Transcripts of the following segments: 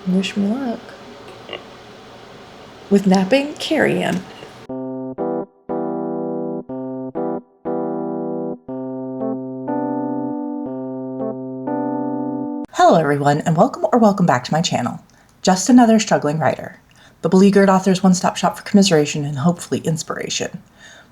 Wish me luck. With napping, Carrie Ann. Hello everyone, and welcome back to my channel. Just another struggling writer. The beleaguered author's one-stop shop for commiseration and hopefully inspiration.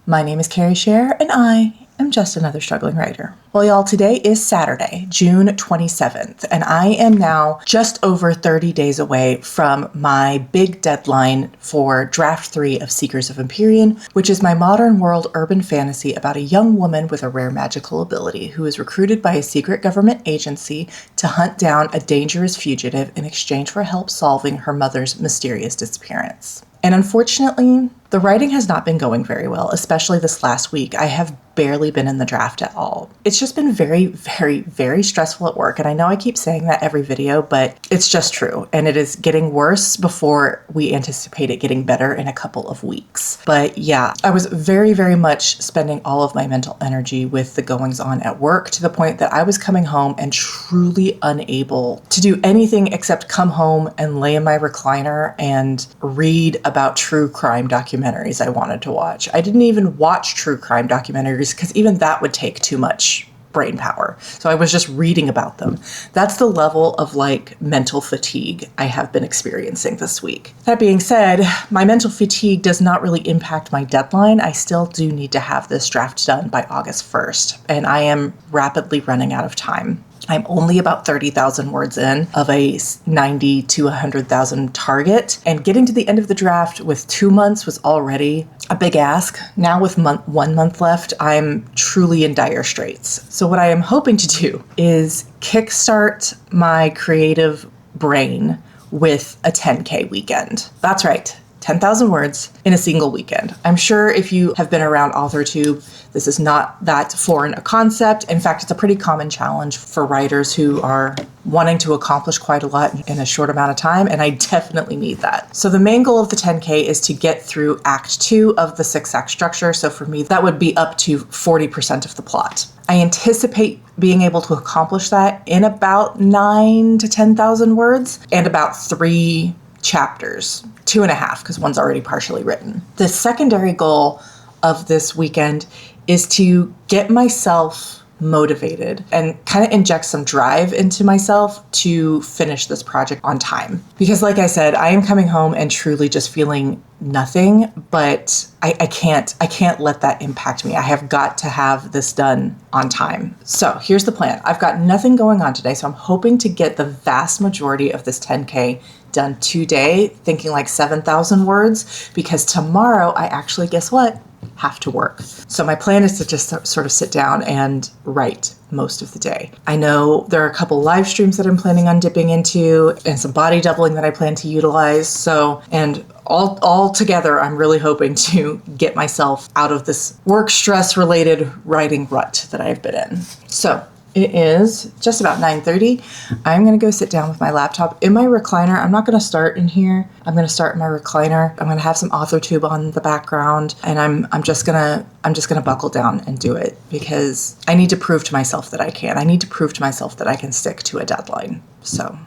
My name is Carrie Scher, and I am just another struggling writer. Well, y'all, today is Saturday, June 27th, and I am now just over 30 days away from my big deadline for Draft 3 of Seekers of Empyrean, which is my modern world urban fantasy about a young woman with a rare magical ability who is recruited by a secret government agency to hunt down a dangerous fugitive in exchange for help solving her mother's mysterious disappearance. And unfortunately, the writing has not been going very well, especially this last week. I have barely been in the draft at all. It's just been very, very, very stressful at work. And I know I keep saying that every video, but it's just true. And it is getting worse before we anticipate it getting better in a couple of weeks. But yeah, I was very, very much spending all of my mental energy with the goings on at work to the point that I was coming home and truly unable to do anything except come home and lay in my recliner and read about true crime documentaries I wanted to watch. I didn't even watch true crime documentaries because even that would take too much brain power. So I was just reading about them. That's the level of mental fatigue I have been experiencing this week. That being said, my mental fatigue does not really impact my deadline. I still do need to have this draft done by August 1st, and I am rapidly running out of time. I'm only about 30,000 words in of a 90 to 100,000 target, and getting to the end of the draft with 2 months was already a big ask. Now with 1 month left, I'm truly in dire straits. So what I am hoping to do is kickstart my creative brain with a 10K weekend. That's right. 10,000 words in a single weekend. I'm sure if you have been around AuthorTube, this is not that foreign a concept. In fact, it's a pretty common challenge for writers who are wanting to accomplish quite a lot in a short amount of time, and I definitely need that. So the main goal of the 10K is to get through Act 2 of the 6-act structure. So for me, that would be up to 40% of the plot. I anticipate being able to accomplish that in about 9 to 10,000 words and about 3 chapters, 2.5, because one's already partially written. The secondary goal of this weekend is to get myself motivated and kind of inject some drive into myself to finish this project on time. Because like I said, I am coming home and truly just feeling nothing, but I can't let that impact me. I have got to have this done on time. So here's the plan. I've got nothing going on today, so I'm hoping to get the vast majority of this 10K done today, thinking 7,000 words, because tomorrow I actually, guess what? Have to work. So my plan is to just sort of sit down and write most of the day. I know there are a couple live streams that I'm planning on dipping into and some body doubling that I plan to utilize. So, and all together, I'm really hoping to get myself out of this work stress related writing rut that I've been in. So it is just about 9:30. I'm going to go sit down with my laptop in my recliner. I'm not going to start in here. I'm going to start in my recliner. I'm going to have some AuthorTube on the background, and I'm just going to buckle down and do it because I need to prove to myself that I can. I need to prove to myself that I can stick to a deadline. So,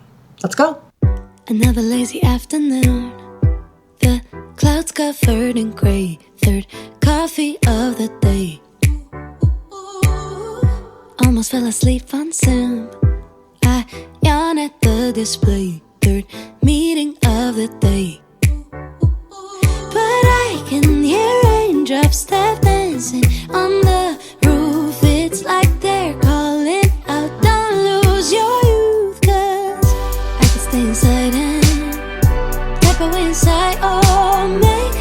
let's go. Another lazy afternoon. The clouds covered in gray. Third coffee of the day. Almost fell asleep on Zoom. I yawn at the display. Third meeting of the day. But I can hear raindrops tap dancing on the roof. It's like they're calling out, don't lose your youth. Cause I can stay inside and tap away inside. Oh, make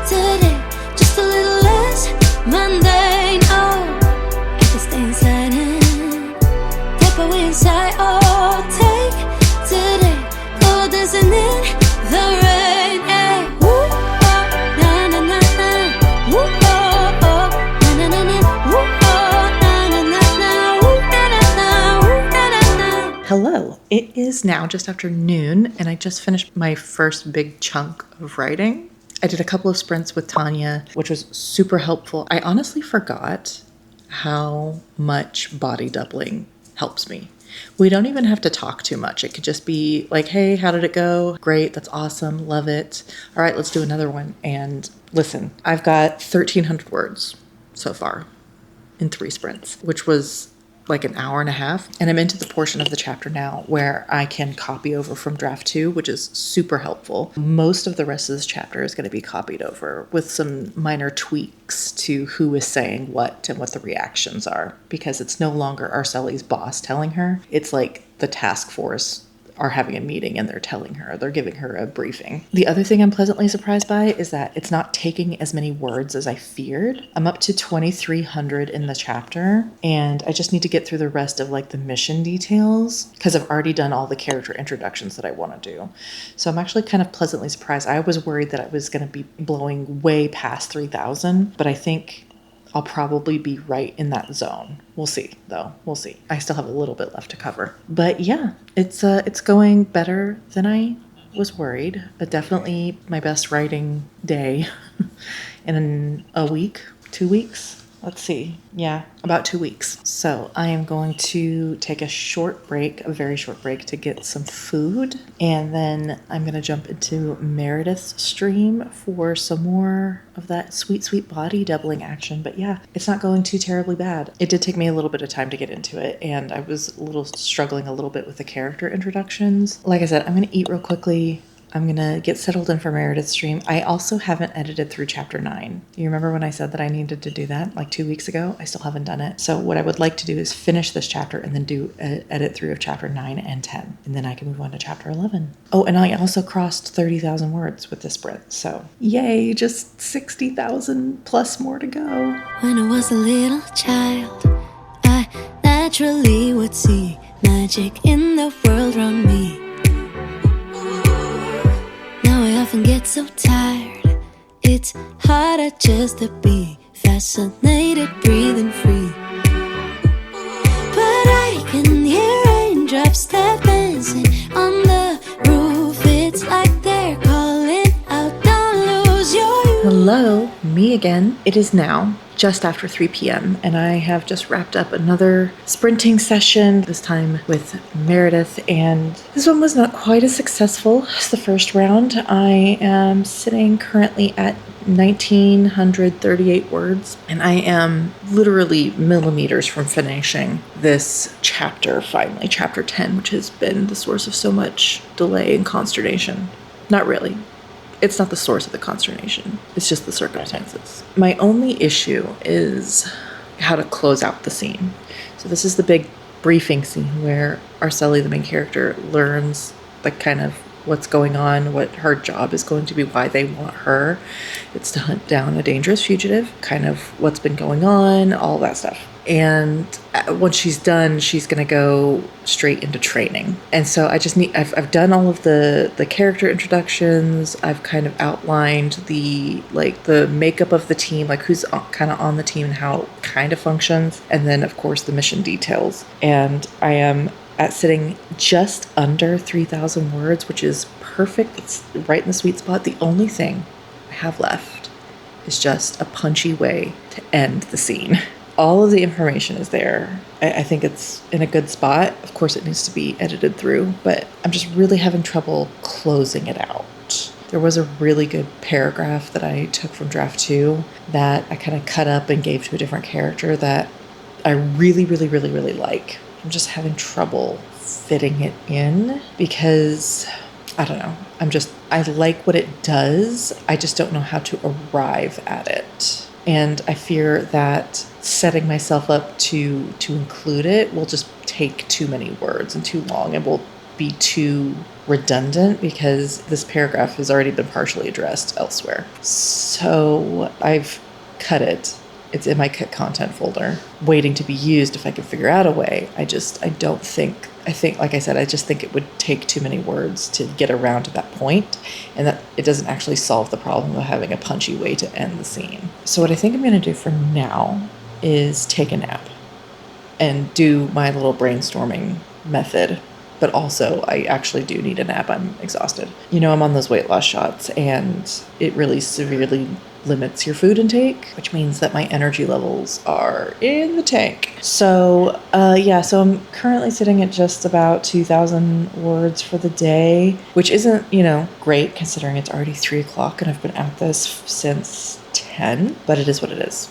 today just a little less mundane. Oh, I can stay inside and away inside. Oh, take today, go dancing in the rain. Yeah. Woo, oh, na na na na. Woo, oh, oh, na na na na. Woo, oh, na na na na. Woo, na na na. Woo, na na na. Hello. It is now just after noon, and I just finished my first big chunk of writing. I did a couple of sprints with Tania, which was super helpful. I honestly forgot how much body doubling helps me. We don't even have to talk too much. It could just be like, hey, how did it go? Great, that's awesome, love it. All right, let's do another one. And listen, I've got 1,300 words so far in 3 sprints, which was like an hour and a half. And I'm into the portion of the chapter now where I can copy over from draft 2, which is super helpful. Most of the rest of this chapter is going to be copied over with some minor tweaks to who is saying what and what the reactions are, because it's no longer Arceli's boss telling her. It's like the task force are having a meeting and they're giving her a briefing. The other thing I'm pleasantly surprised by is that it's not taking as many words as I feared. I'm up to 2,300 in the chapter, and I just need to get through the rest of like the mission details because I've already done all the character introductions that I want to do. So I'm actually kind of pleasantly surprised. I was worried that I was going to be blowing way past 3,000, but I think I'll probably be right in that zone. We'll see, though. We'll see. I still have a little bit left to cover. But yeah, it's going better than I was worried. But definitely my best writing day in a week, 2 weeks. Let's see. Yeah, about 2 weeks. So I am going to take a very short break to get some food. And then I'm going to jump into Meredith's stream for some more of that sweet, sweet body doubling action. But yeah, it's not going too terribly bad. It did take me a little bit of time to get into it. And I was struggling a little bit with the character introductions. Like I said, I'm going to eat real quickly. I'm going to get settled in for Meredith's stream. I also haven't edited through chapter 9. You remember when I said that I needed to do that like 2 weeks ago? I still haven't done it. So what I would like to do is finish this chapter and then do an edit through of chapter 9 and 10. And then I can move on to chapter 11. Oh, and I also crossed 30,000 words with this sprint. So yay, just 60,000 plus more to go. When I was a little child, I naturally would see magic in the world around me. I often get so tired, it's harder just to be fascinated, breathing free. But I can hear raindrops that dancing on the roof. It's like they're calling out, don't lose your youth. Hello, me again. It is now just after 3 p.m. and I have just wrapped up another sprinting session, this time with Meredith, and this one was not quite as successful as the first round. I am sitting currently at 1,938 words, and I am literally millimeters from finishing this chapter, finally, chapter 10, which has been the source of so much delay and consternation. Not really. It's not the source of the consternation. It's just the circumstances. My only issue is how to close out the scene. So this is the big briefing scene where Arceli, the main character, learns like kind of what's going on, what her job is going to be, why they want her. It's to hunt down a dangerous fugitive, kind of what's been going on, all that stuff. And once she's done, she's going to go straight into training. And so I've done all of the character introductions. I've kind of outlined the makeup of the team, like who's kind of on the team and how it kind of functions. And then, of course, the mission details. And I am sitting just under 3,000 words, which is perfect. It's right in the sweet spot. The only thing I have left is just a punchy way to end the scene. All of the information is there. I think it's in a good spot. Of course, it needs to be edited through, but I'm just really having trouble closing it out. There was a really good paragraph that I took from draft 2 that I kind of cut up and gave to a different character that I really, really, really, really like. I'm just having trouble fitting it in because, I don't know, I like what it does. I just don't know how to arrive at it. And I fear that setting myself up to include it will just take too many words and too long and will be too redundant because this paragraph has already been partially addressed elsewhere. So I've cut it. It's in my cut content folder, waiting to be used if I can figure out a way. I think, like I said, I just think it would take too many words to get around to that point, and that it doesn't actually solve the problem of having a punchy way to end the scene. So what I think I'm going to do for now is take a nap and do my little brainstorming method but also I actually do need a nap. I'm exhausted. You know, I'm on those weight loss shots, and it really severely limits your food intake, which means that my energy levels are in the tank. So so I'm currently sitting at just about 2,000 words for the day, which isn't, great considering it's already 3 o'clock and I've been at this since 10, but it is what it is.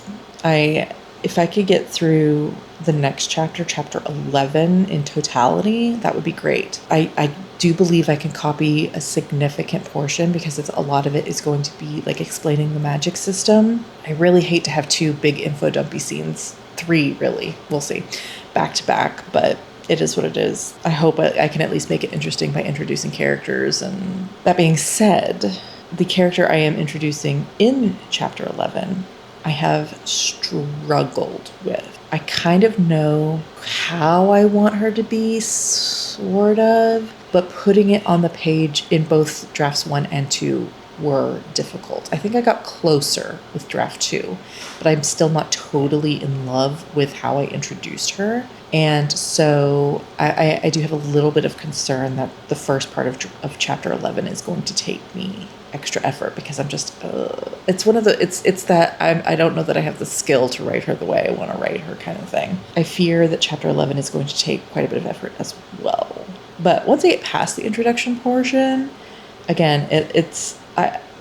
If I could get through the next chapter 11 in totality, that would be great. I do believe I can copy a significant portion because a lot of it is going to be like explaining the magic system. I really hate to have 2 big info dumpy scenes, 3 really, we'll see, back to back, but it is what it is. I hope I can at least make it interesting by introducing characters. And that being said, the character I am introducing in chapter 11, I have struggled with. I kind of know how I want her to be, sort of, but putting it on the page in both drafts 1 and 2 were difficult. I think I got closer with draft 2, but I'm still not totally in love with how I introduced her. And so I do have a little bit of concern that the first part of chapter 11 is going to take me extra effort because I'm just, it's one of the, it's that I don't know that I have the skill to write her the way I want to write her kind of thing. I fear that chapter 11 is going to take quite a bit of effort as well. But once I get past the introduction portion, again,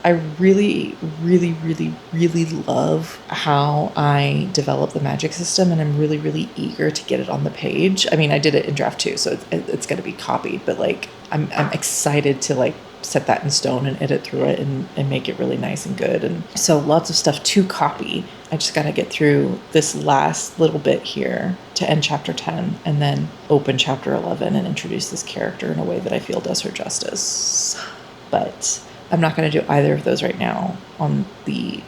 I really, really, really, really love how I develop the magic system, and I'm really, really eager to get it on the page. I mean, I did it in draft 2, so it's going to be copied, but like I'm excited to like set that in stone and edit through it and make it really nice and good. And so lots of stuff to copy. I just got to get through this last little bit here to end chapter 10 and then open chapter 11 and introduce this character in a way that I feel does her justice. But I'm not going to do either of those right now on the,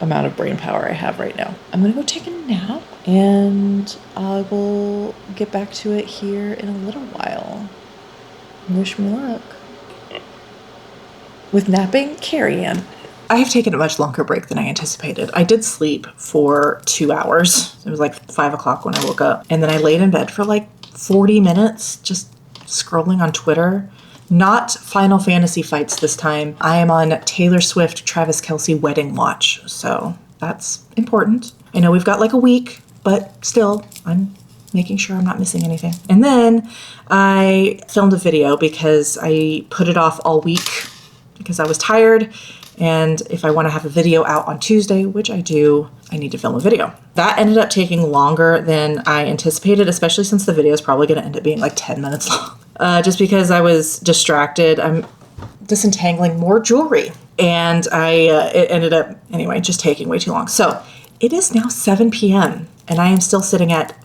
amount of brain power I have right now. I'm going to go take a nap, and I will get back to it here in a little while. Wish me luck. With napping, Carrie Ann. I have taken a much longer break than I anticipated. I did sleep for 2 hours. It was like 5 o'clock when I woke up. And then I laid in bed for like 40 minutes, just scrolling on Twitter. Not Final Fantasy fights this time. I am on Taylor Swift, Travis Kelce wedding watch. So that's important. I know we've got like a week, but still, I'm making sure I'm not missing anything. And then I filmed a video because I put it off all week because I was tired. And if I want to have a video out on Tuesday, which I do, I need to film a video. That ended up taking longer than I anticipated, especially since the video is probably going to end up being like 10 minutes long. Just because I was distracted. I'm disentangling more jewelry. And it ended up, anyway, just taking way too long. So it is now 7 p.m. and I am still sitting at,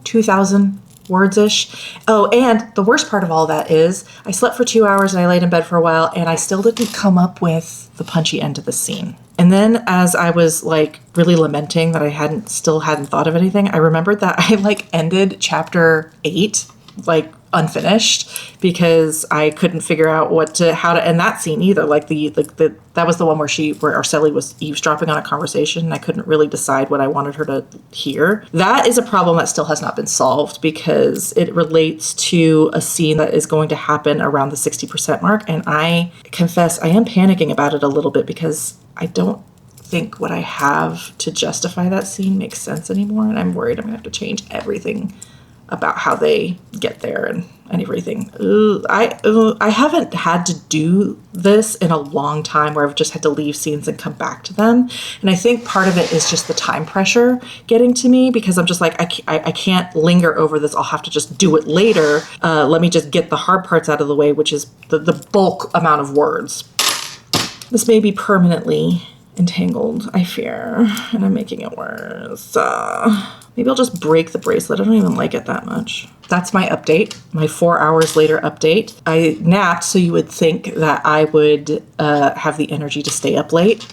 2,000 words-ish. Oh, and the worst part of all that is I slept for 2 hours and I laid in bed for a while and I still didn't come up with the punchy end of the scene. And then as I was like really lamenting that I still hadn't thought of anything, I remembered that I like ended chapter 8 like unfinished because I couldn't figure out how to end that scene either. Like that was the one where Arceli was eavesdropping on a conversation and I couldn't really decide what I wanted her to hear. That is a problem that still has not been solved because it relates to a scene that is going to happen around the 60% mark. And I confess I am panicking about it a little bit because I don't think what I have to justify that scene makes sense anymore. And I'm worried I'm gonna have to change everything about how they get there and everything. I haven't had to do this in a long time where I've just had to leave scenes and come back to them. And I think part of it is just the time pressure getting to me because I'm just like, I can't linger over this. I'll have to just do it later. Let me just get the hard parts out of the way, which is the bulk amount of words. This may be permanently entangled, I fear, and I'm making it worse. Maybe I'll just break the bracelet. I don't even like it that much. That's my update, my 4 hours later update. I napped, so you would think that I would have the energy to stay up late.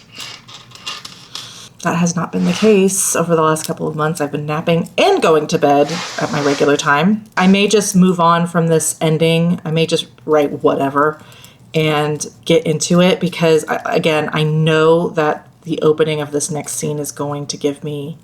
That has not been the case over the last couple of months. I've been napping and going to bed at my regular time. I may just move on from this ending. I may just write whatever and get into it because, again, I know that the opening of this next scene is going to give me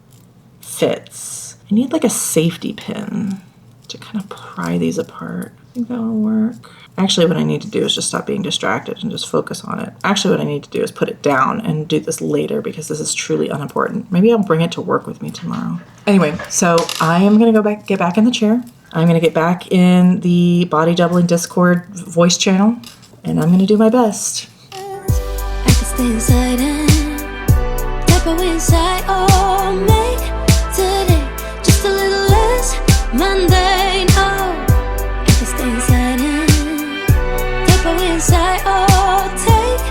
fits. I need like a safety pin. to kind of pry these apart. I think that'll work. Actually, what I need to do is just stop being distracted and just focus on it. Actually, what I need to do is put it down and do this later because this is truly unimportant. Maybe I'll bring it to work with me tomorrow. Anyway, so I am going to get back in the chair. I'm going to get back in the Body Doubling Discord voice channel, and I'm going to do my best. I can stay inside and type away inside or make today just a little less mundane. Oh, I can stay inside and type away inside or take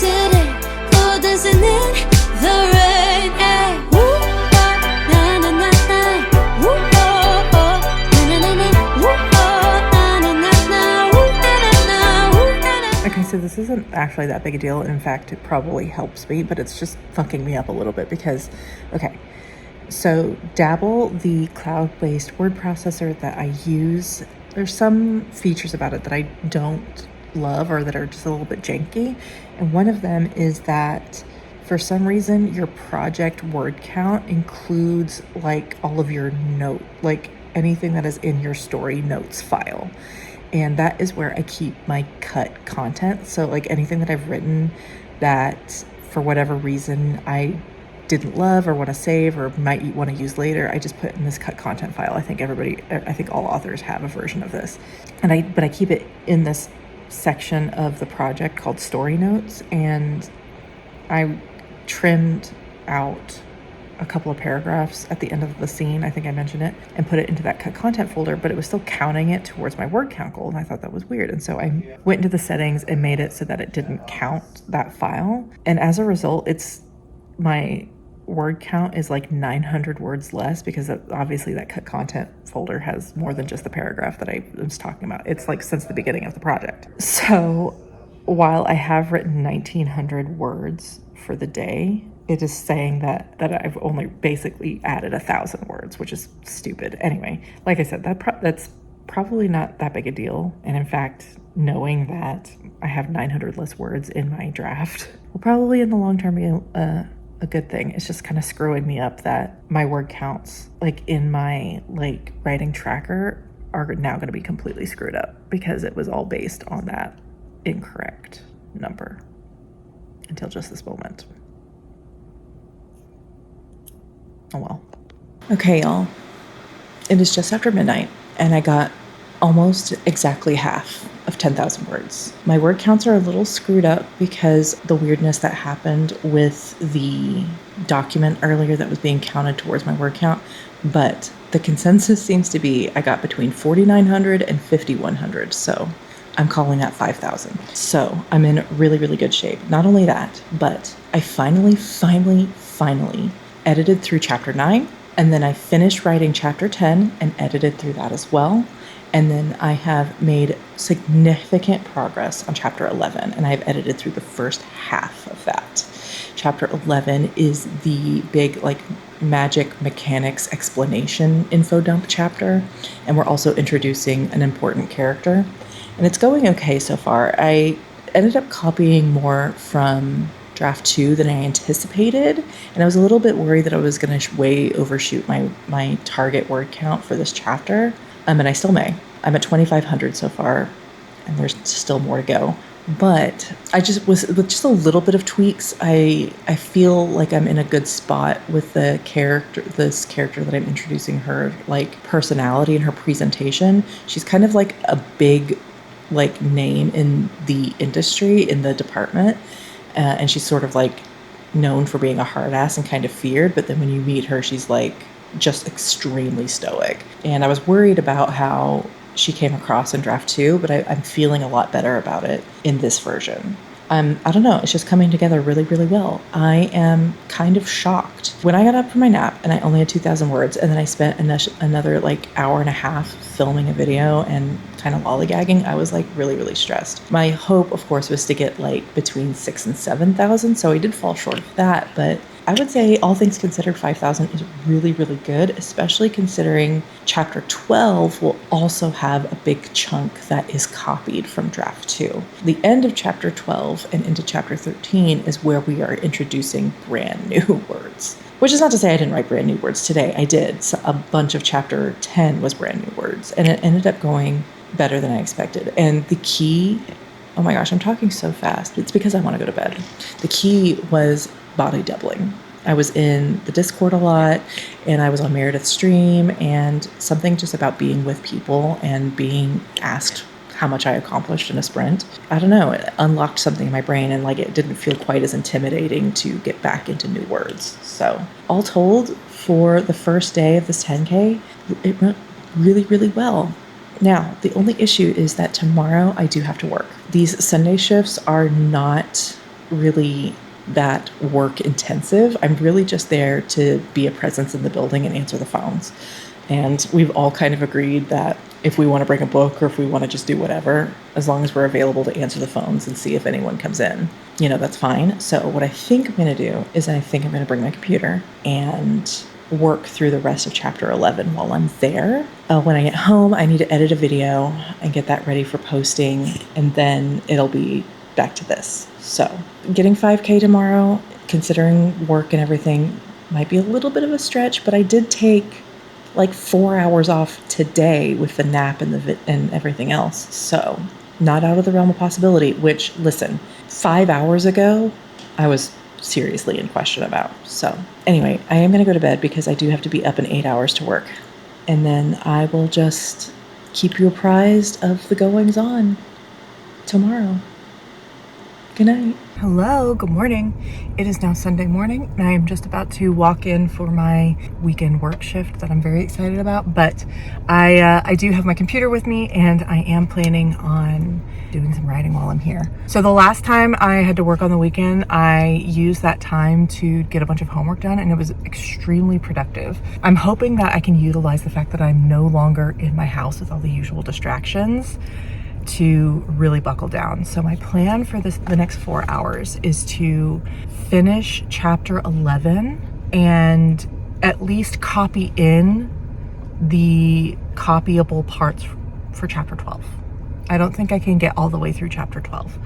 today go dancing in the rain. Ay, woo, oh, na na na na, woo, oh, oh, na na na na, woo, oh, na na na na, woo, na na na, woo, na na. Okay, so this isn't actually that big a deal. In fact, it probably helps me, but it's just fucking me up a little bit because, okay, so Dabble, the cloud-based word processor that I use, there's some features about it that I don't love or that are just a little bit janky. And one of them is that for some reason, your project word count includes like all of your note, like anything that is in your story notes file. And that is where I keep my cut content. So like anything that I've written that for whatever reason I didn't love or want to save or might want to use later, I just put in this cut content file. I think all authors have a version of this. But I keep it in this section of the project called story notes, and I trimmed out a couple of paragraphs at the end of the scene, I think I mentioned it, and put it into that cut content folder, but it was still counting it towards my word count goal, and I thought that was weird. And so I went into the settings and made it so that it didn't count that file. And as a result, my word count is like 900 words less because obviously that cut content folder has more than just the paragraph that I was talking about. It's like since the beginning of the project. So while I have written 1900 words for the day, it is saying that I've only basically added 1,000 words, which is stupid. Anyway, like I said, that's probably not that big a deal. And in fact, knowing that I have 900 less words in my draft will probably in the long term be a good thing. It's just kind of screwing me up that my word counts like in my like writing tracker are now going to be completely screwed up because it was all based on that incorrect number until just this moment. Oh well. Okay, y'all. It is just after midnight, and I got almost exactly half of 10,000 words. My word counts are a little screwed up because the weirdness that happened with the document earlier that was being counted towards my word count, but the consensus seems to be I got between 4,900 and 5,100, so I'm calling that 5,000. So I'm in really, really good shape. Not only that, but I finally edited through chapter 9, and then I finished writing chapter 10 and edited through that as well. And then I have made significant progress on chapter 11, and I've edited through the first half of that. Chapter 11 is the big like magic mechanics explanation info dump chapter, and we're also introducing an important character, and it's going okay so far. I ended up copying more from draft 2 than I anticipated, and I was a little bit worried that I was going to way overshoot my target word count for this chapter, and I still may. I'm at 2,500 so far, and there's still more to go. But I just was with just a little bit of tweaks. I feel like I'm in a good spot with this character that I'm introducing, her like personality and her presentation. She's kind of like a big like name in the industry, in the department. And she's sort of like known for being a hard ass and kind of feared, but then when you meet her, she's like just extremely stoic. And I was worried about how she came across in draft 2, but I'm feeling a lot better about it in this version. I don't know, it's just coming together really, really well. I am kind of shocked. When I got up from my nap and I only had 2,000 words, and then I spent another like hour and a half filming a video and kind of lollygagging, I was like really, really stressed. My hope, of course, was to get like between 6,000 and 7,000, so I did fall short of that, but I would say, all things considered, 5,000 is really, really good, especially considering chapter 12 will also have a big chunk that is copied from draft 2. The end of chapter 12 and into chapter 13 is where we are introducing brand new words. Which is not to say I didn't write brand new words today. I did. So a bunch of chapter 10 was brand new words, and it ended up going better than I expected. And the key, oh my gosh, I'm talking so fast. It's because I want to go to bed. The key was body doubling. I was in the Discord a lot, and I was on Meredith's stream, and something just about being with people and being asked how much I accomplished in a sprint. I don't know, it unlocked something in my brain, and like it didn't feel quite as intimidating to get back into new words. So all told, for the first day of this 10K, it went really, really well. Now, the only issue is that tomorrow I do have to work. These Sunday shifts are not really that work intensive. I'm really just there to be a presence in the building and answer the phones. And we've all kind of agreed that if we want to bring a book or if we want to just do whatever, as long as we're available to answer the phones and see if anyone comes in, that's fine. So what I think I'm going to do is I think I'm going to bring my computer and work through the rest of chapter 11 while I'm there. When I get home, I need to edit a video and get that ready for posting, and then it'll be back to this. So getting 5K tomorrow, considering work and everything, might be a little bit of a stretch, but I did take like 4 hours off today with the nap and and everything else. So not out of the realm of possibility, which, listen, 5 hours ago, I was seriously in question about. So anyway, I am going to go to bed because I do have to be up in 8 hours to work. And then I will just keep you apprised of the goings on tomorrow. Good night. Hello, good morning. It is now Sunday morning, and I am just about to walk in for my weekend work shift that I'm very excited about. But I do have my computer with me, and I am planning on doing some writing while I'm here. So the last time I had to work on the weekend, I used that time to get a bunch of homework done, and it was extremely productive. I'm hoping that I can utilize the fact that I'm no longer in my house with all the usual distractions to really buckle down. So my plan for the next 4 hours is to finish chapter 11 and at least copy in the copyable parts for chapter 12. I don't think I can get all the way through chapter 12,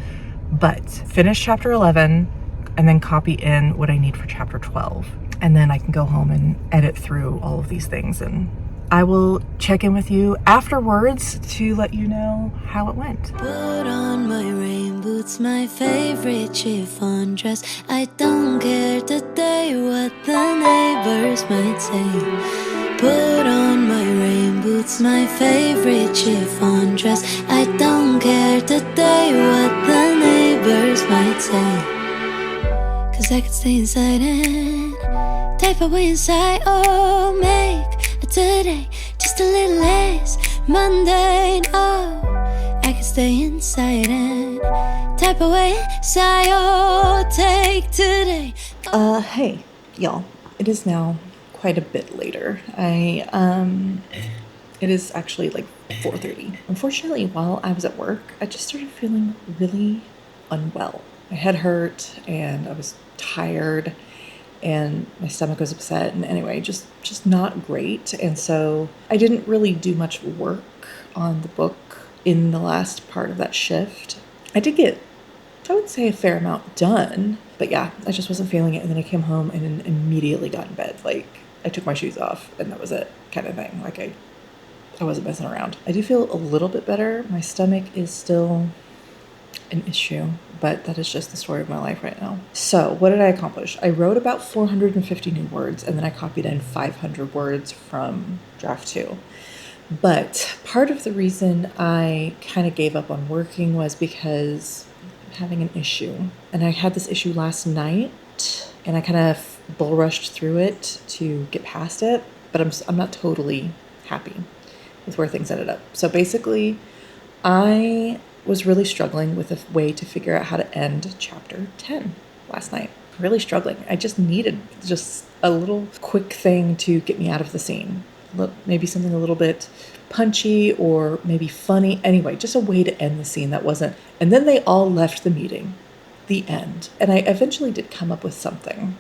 but finish chapter 11 and then copy in what I need for chapter 12. And then I can go home and edit through all of these things, and I will check in with you afterwards to let you know how it went. Put on my rain boots, my favorite chiffon dress. I don't care today what the neighbors might say. Put on my rain boots, my favorite chiffon dress. I don't care today what the neighbors might say. 'Cause I could stay inside and type away inside, or make today just a little less mundane. Oh, I can stay inside and type away inside, or take today. Hey, y'all. It is now quite a bit later. It is actually like 4:30. Unfortunately, while I was at work, I just started feeling really unwell. My head hurt and I was tired, and my stomach was upset, and anyway, just not great. And so I didn't really do much work on the book in the last part of that shift. I did get, I would say, a fair amount done, but yeah, I just wasn't feeling it. And then I came home and then immediately got in bed. Like, I took my shoes off and that was it, kind of thing. Like, I wasn't messing around. I do feel a little bit better. My stomach is still an issue, but that is just the story of my life right now. So what did I accomplish? I wrote about 450 new words, and then I copied in 500 words from draft 2. But part of the reason I kind of gave up on working was because I'm having an issue. And I had this issue last night, and I kind of bull rushed through it to get past it, but I'm not totally happy with where things ended up. So basically, I was really struggling with a way to figure out how to end chapter 10 last night. Really struggling. I just needed just a little quick thing to get me out of the scene. Maybe something a little bit punchy or maybe funny. Anyway, just a way to end the scene that wasn't. And then they all left the meeting. The end. And I eventually did come up with something.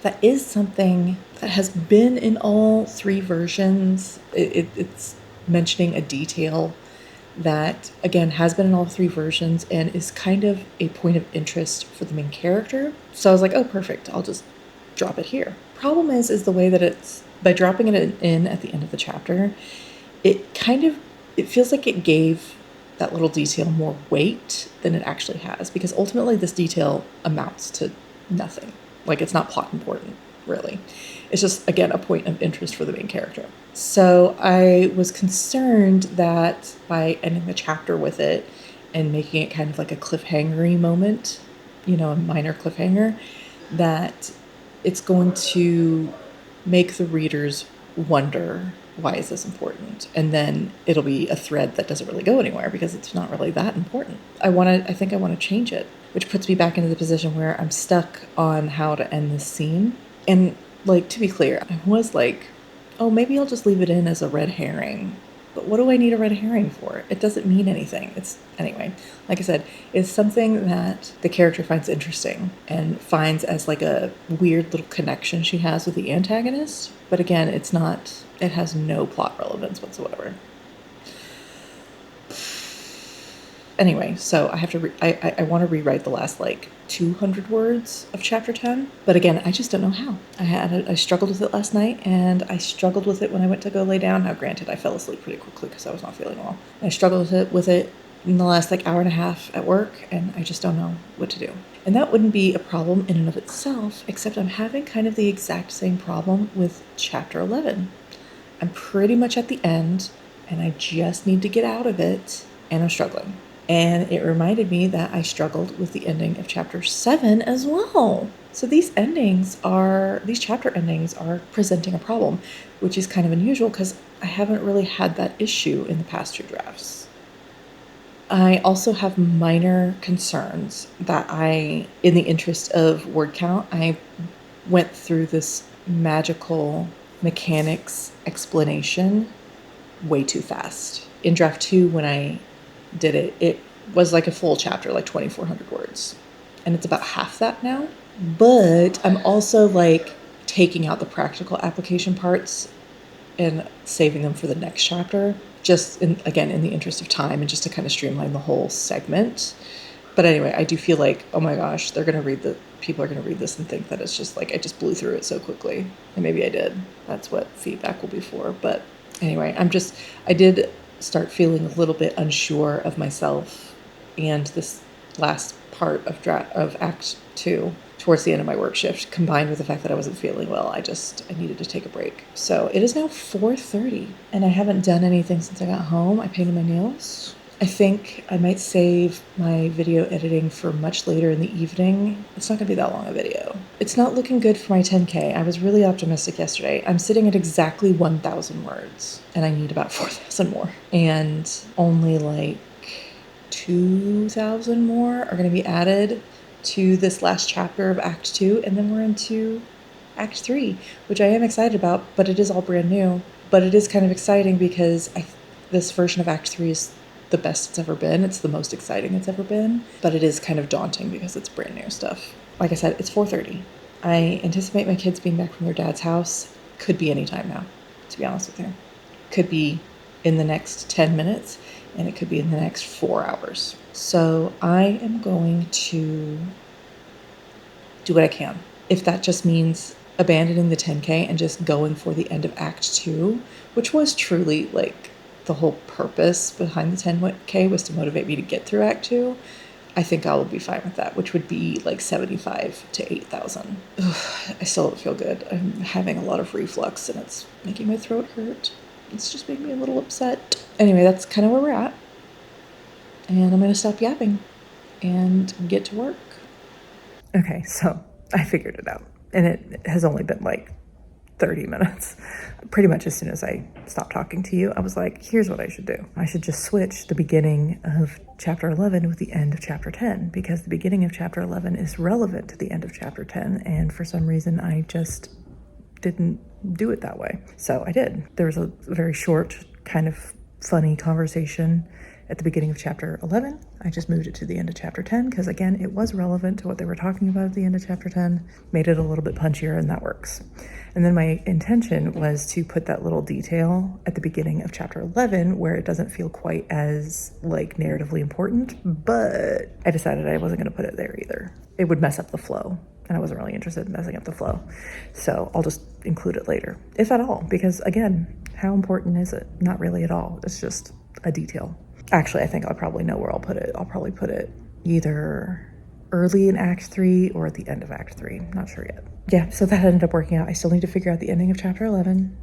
That is something that has been in all 3 versions. It's mentioning a detail that, again, has been in all 3 versions and is kind of a point of interest for the main character. So I was like, oh, perfect, I'll just drop it here. Problem is the way that it's, by dropping it in at the end of the chapter, it feels like it gave that little detail more weight than it actually has, because ultimately this detail amounts to nothing. Like, it's not plot important, really. It's just, again, a point of interest for the main character. So I was concerned that by ending the chapter with it and making it kind of like a cliffhanger-y moment, a minor cliffhanger, that it's going to make the readers wonder, why is this important? And then it'll be a thread that doesn't really go anywhere because it's not really that important. I think I want to change it, which puts me back into the position where I'm stuck on how to end this scene. And, to be clear, I was like, oh, maybe I'll just leave it in as a red herring. But what do I need a red herring for? It doesn't mean anything. Anyway, like I said, it's something that the character finds interesting and finds as like a weird little connection she has with the antagonist. But again, it has no plot relevance whatsoever. Anyway, so I have to, I want to rewrite the last 200 words of chapter 10. But again, I just don't know how. I struggled with it last night, and I struggled with it when I went to go lay down. Now, granted, I fell asleep pretty quickly because I was not feeling well. I struggled with it in the last hour and a half at work, and I just don't know what to do. And that wouldn't be a problem in and of itself, except I'm having kind of the exact same problem with chapter 11. I'm pretty much at the end, and I just need to get out of it, and I'm struggling. And it reminded me that I struggled with the ending of chapter 7 as well. So these chapter endings are presenting a problem, which is kind of unusual because I haven't really had that issue in the past 2 drafts. I also have minor concerns that in the interest of word count, I went through this magical mechanics explanation way too fast. In draft 2, when I did it was like a full chapter, 2,400 words. And it's about half that now. But I'm also taking out the practical application parts and saving them for the next chapter, just in the interest of time and just to kind of streamline the whole segment. But anyway, I do feel like, oh my gosh, people are going to read this and think that it's just I just blew through it so quickly. And maybe I did. That's what feedback will be for. But anyway, I did start feeling a little bit unsure of myself and this last part of Act 2 towards the end of my work shift, combined with the fact that I wasn't feeling well. I needed to take a break. So it is now 4:30 and I haven't done anything since I got home. I painted my nails. I think I might save my video editing for much later in the evening. It's not going to be that long a video. It's not looking good for my 10K. I was really optimistic yesterday. I'm sitting at exactly 1,000 words, and I need about 4,000 more. And only 2,000 more are going to be added to this last chapter of Act 2, and then we're into Act 3, which I am excited about, but it is all brand new. But it is kind of exciting because this version of Act 3 is the best it's ever been. It's the most exciting it's ever been, but it is kind of daunting because it's brand new stuff. Like I said, it's 4:30. I anticipate my kids being back from their dad's house. Could be any time now, to be honest with you. Could be in the next 10 minutes, and it could be in the next 4 hours. So I am going to do what I can. If that just means abandoning the 10K and just going for the end of Act 2, which was truly the whole purpose behind the 10K was to motivate me to get through Act 2, I think I will be fine with that, which would be 75 to 8,000. I still don't feel good. I'm having a lot of reflux and it's making my throat hurt. It's just making me a little upset. Anyway, that's kind of where we're at. And I'm going to stop yapping and get to work. Okay, so I figured it out. And it has only been 30 minutes. Pretty much as soon as I stopped talking to you, I was like, here's what I should do. I should just switch the beginning of chapter 11 with the end of chapter 10, because the beginning of chapter 11 is relevant to the end of chapter 10. And for some reason, I just didn't do it that way. So I did. There was a very short, kind of funny conversation at the beginning of chapter 11. I just moved it to the end of chapter 10 because, again, it was relevant to what they were talking about at the end of chapter 10. Made it a little bit punchier, and that works. And then my intention was to put that little detail at the beginning of chapter 11 where it doesn't feel quite as like narratively important, but I decided I wasn't going to put it there either. It would mess up the flow, and I wasn't really interested in messing up the flow. So I'll just include it later, if at all, because again, how important is it? Not really at all. It's just a detail. Actually, I think I'll probably know where I'll put it. I'll probably put it either early in Act 3 or at the end of Act 3. Not sure yet. Yeah, so that ended up working out. I still need to figure out the ending of chapter 11.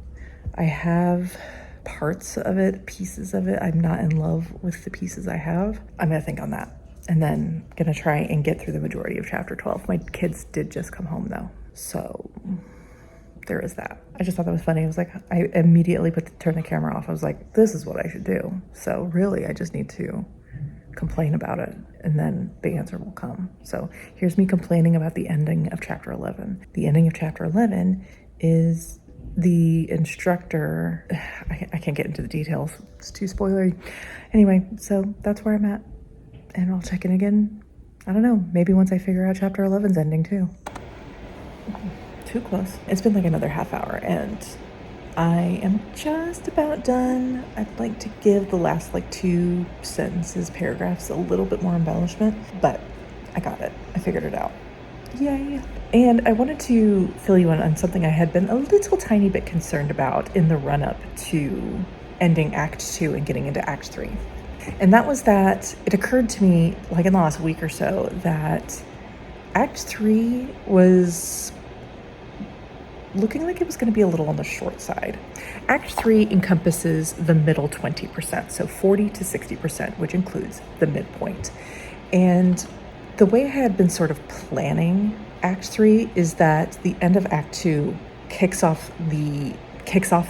I have parts of it, pieces of it. I'm not in love with the pieces I have. I'm going to think on that. And then going to try and get through the majority of chapter 12. My kids did just come home though. So there is that. I just thought that was funny. I was like, I immediately turned the camera off. I was like, this is what I should do. So really, I just need to complain about it, and then the answer will come. So here's me complaining about the ending of chapter 11. The ending of chapter 11 is the instructor. I can't get into the details. It's too spoilery. Anyway, so that's where I'm at. And I'll check in again. I don't know. Maybe once I figure out chapter 11's ending too. Too close. It's been like another half hour and I am just about done. I'd like to give the last like 2 sentences, paragraphs, a little bit more embellishment, but I got it. I figured it out. Yay. And I wanted to fill you in on something I had been a little tiny bit concerned about in the run-up to ending Act 2 and getting into Act 3. And that was that it occurred to me, like in the last week or so, that Act 3 was looking like it was going to be a little on the short side. Act 3 encompasses the middle 20%, so 40 to 60%, which includes the midpoint. And the way I had been sort of planning Act 3 is that the end of Act 2 kicks off the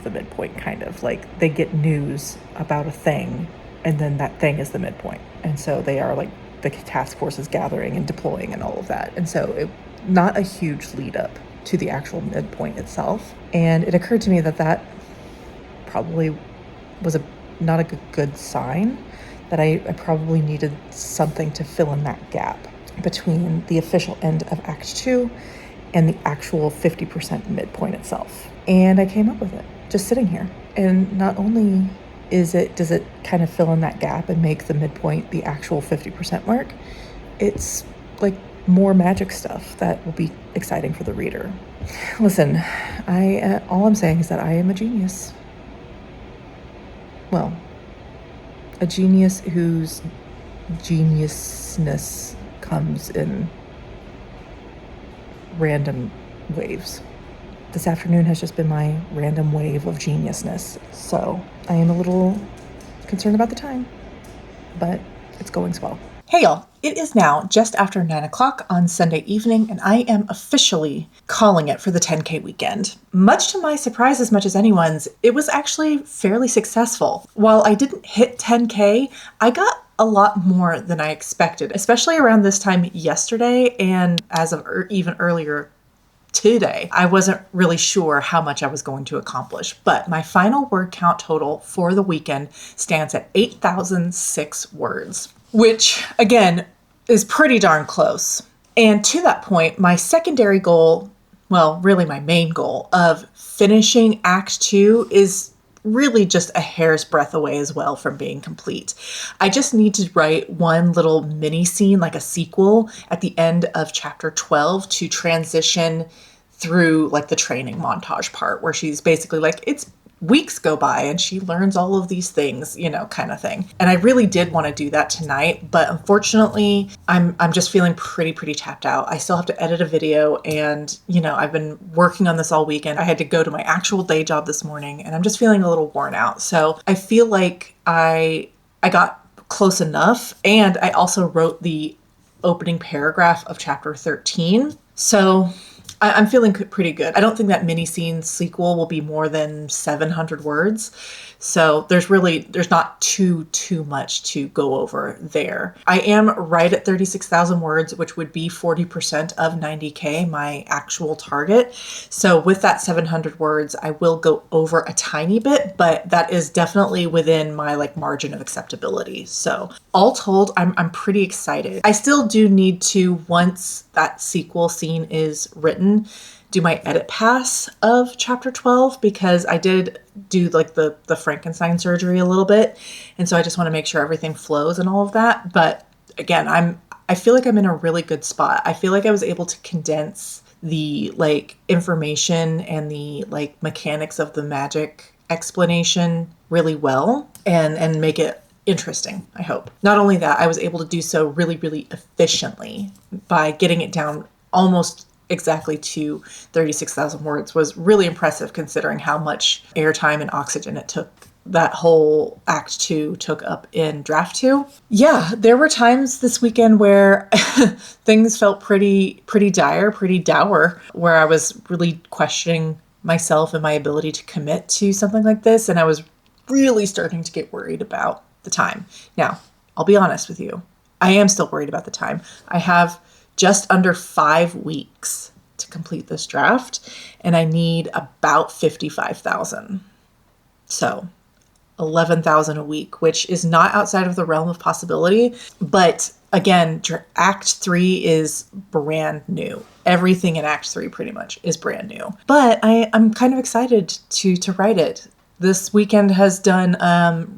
midpoint, kind of like they get news about a thing, and then that thing is the midpoint. And so they are like the task force is gathering and deploying and all of that. And so not a huge lead up to the actual midpoint itself. And it occurred to me that that probably was not a good sign, that I probably needed something to fill in that gap between the official end of Act 2 and the actual 50% midpoint itself. And I came up with it, just sitting here. And not only does it kind of fill in that gap and make the midpoint the actual 50% mark, it's like more magic stuff that will be exciting for the reader. Listen, all I'm saying is that I am a genius. Well, a genius whose geniusness comes in random waves. This afternoon has just been my random wave of geniusness. So I am a little concerned about the time, but it's going swell. Hey y'all, it is now just after 9 o'clock on Sunday evening, and I am officially calling it for the 10K weekend. Much to my surprise, as much as anyone's, it was actually fairly successful. While I didn't hit 10K, I got a lot more than I expected, especially around this time yesterday, and as of even earlier today. I wasn't really sure how much I was going to accomplish, but my final word count total for the weekend stands at 8,006 words, which again is pretty darn close. And to that point, my secondary goal, well, really my main goal of finishing Act 2 is really just a hair's breadth away as well from being complete. I just need to write one little mini scene, like a sequel at the end of chapter 12 to transition through like the training montage part where she's basically like, it's weeks go by and she learns all of these things, kind of thing. And I really did want to do that tonight, but unfortunately I'm just feeling pretty tapped out. I still have to edit a video and, I've been working on this all weekend. I had to go to my actual day job this morning and I'm just feeling a little worn out. So I feel like I got close enough, and I also wrote the opening paragraph of chapter 13. So I'm feeling pretty good. I don't think that mini scene sequel will be more than 700 words. So there's not too much to go over there. I am right at 36,000 words, which would be 40% of 90K, my actual target. So with that 700 words, I will go over a tiny bit, but that is definitely within my like margin of acceptability. So all told, I'm pretty excited. I still do need to, once that sequel scene is written, do my edit pass of chapter 12, because I did do like the Frankenstein surgery a little bit. And so I just want to make sure everything flows and all of that. But again, I feel like I'm in a really good spot. I feel like I was able to condense the like information and the like mechanics of the magic explanation really well and make it interesting, I hope. Not only that, I was able to do so really, really efficiently by getting it down almost exactly to 36,000 words. Was really impressive considering how much airtime and oxygen it took. That whole act 2 took up in draft 2. Yeah, there were times this weekend where things felt pretty dire, pretty dour, where I was really questioning myself and my ability to commit to something like this. And I was really starting to get worried about the time. Now, I'll be honest with you. I am still worried about the time. I have just under 5 weeks to complete this draft, and I need about 55,000. So 11,000 a week, which is not outside of the realm of possibility. But again, Act 3 is brand new. Everything in Act 3 pretty much is brand new. But I'm kind of excited to write it. This weekend has done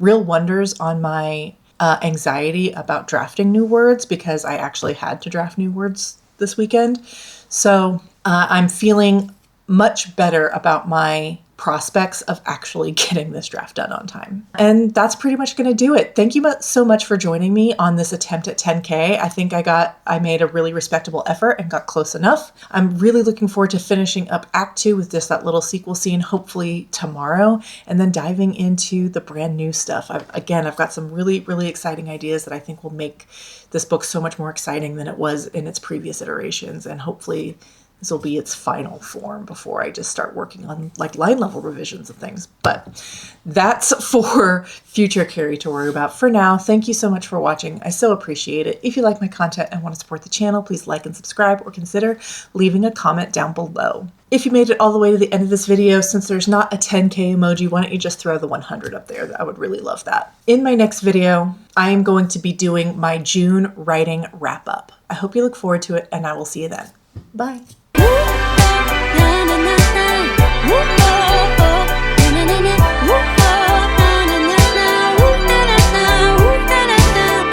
real wonders on my anxiety about drafting new words, because I actually had to draft new words this weekend. So I'm feeling much better about my prospects of actually getting this draft done on time. And that's pretty much going to do it. Thank you so much for joining me on this attempt at 10K. I think I made a really respectable effort and got close enough. I'm really looking forward to finishing up Act 2 with just that little sequel scene, hopefully tomorrow, and then diving into the brand new stuff. I've got some really, really exciting ideas that I think will make this book so much more exciting than it was in its previous iterations. And hopefully this will be its final form before I just start working on like line level revisions of things. But that's for future Carrie to worry about. For now, thank you so much for watching. I so appreciate it. If you like my content and want to support the channel, please like and subscribe, or consider leaving a comment down below. If you made it all the way to the end of this video, since there's not a 10K emoji, why don't you just throw the 100 up there? I would really love that. In my next video, I am going to be doing my June writing wrap up. I hope you look forward to it, and I will see you then. Bye. Na na na na, woo oh oh, na na na na.